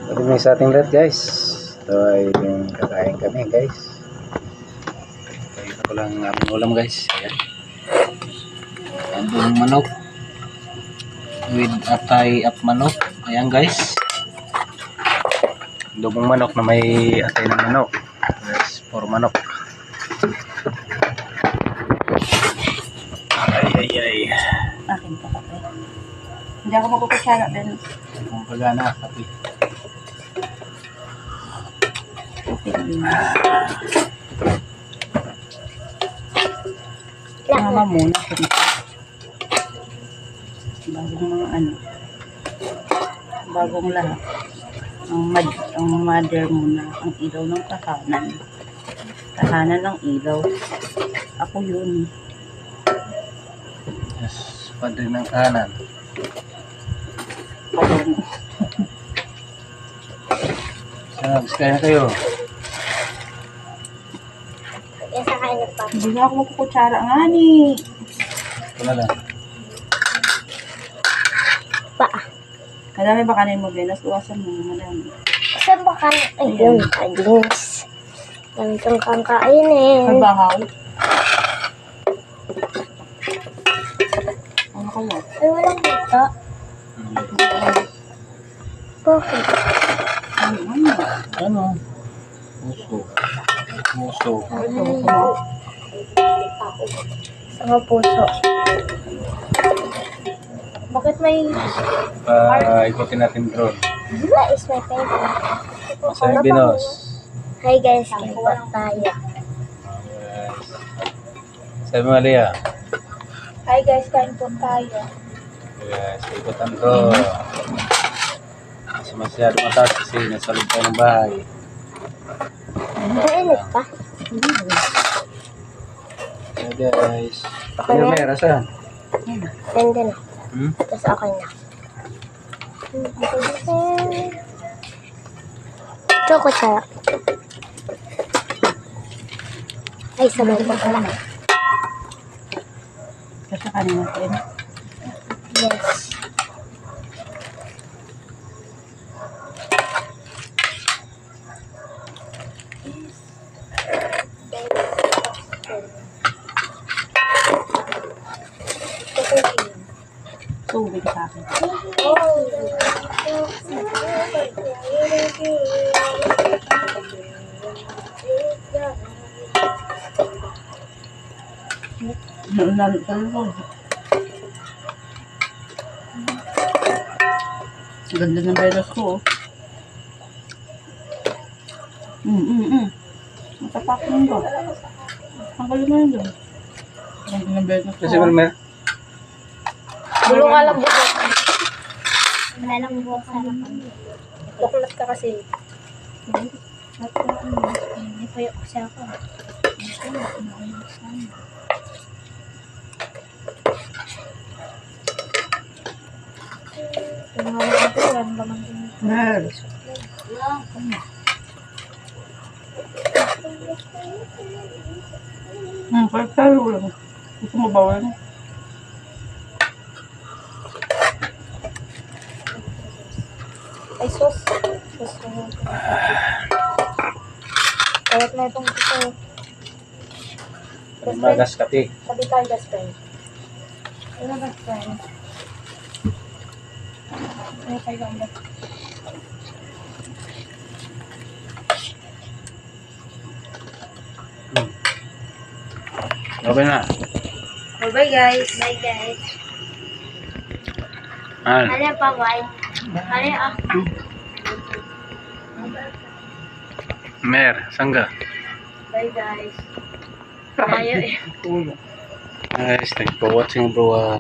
Good evening sa ating lahat, guys. Ito ay kakain kami, guys. Ito ko lang ang aming ulam, guys. Ayan. Adobong manok with atay at manok. Ayan, guys. Adobong manok na may atay ng manok. Yes, for manok. Ay. Akin pa kape. Hindi ako magkukutsara din. Ang pagana, kape. Mama muna. Bagong mga ano. Bagong lahat. Ang mother muna. Ang ilaw ng kahanan. Kahanan ng ilaw. Ako yun. Yes, padre ng kanan. Kaya na kayo. Hindi nga ako magkukutsara nga ni. Ito na lang. Madami ba kanin mo, Venus? Uwasan mo, madami. Saan ba kanin? Ayun, kagins. Ganitong kang kainin. May bahaw. Ano kaya? Ay, walang dito. Bakit? Ano? Muso. Sa puso. Bakit may... Ikutin natin drone. That is my favorite. Masaya Binos. Hi guys, kain po tayo. Sabi mo, Malia. Hi guys, kain po tayo. Yes, ikutan drone. Kasi masyado mataas kasi nasa loob tayo ng bahay. Mainit pa. Hey guys. Pero may rasa. Ganda na. Hmm? Tapos okay na. Ito ko siya. Ay, sabay ko pala. Kasi kanin natin. Yes. Tubig sa akin. Lalo sa loob. Ganda ng belos ko. Matapak mo ba? Ang galing mo yun doon. Ganda ng belos ko. Kasi Mermer. Bulong ka lang buhok. Wala lang buhok sa lakan. Buklat ka kasi. Hindi pa yung kasi ako. Tumawag ako, wala naman din. Mer. Kahit tayo lang. Gusto mo bawal mo? Ay, sus. Sus. Kayat na itong ito. Magas kape. Sabi tayo, best friend. Ano best friend? Ano tayo ang best friend? Okay na. Bye guys. Bye guys. Ano pa, bye? Ano ah? Mer, sangga. Bye guys. Ayaw eh. Guys, thank you for watching, bro.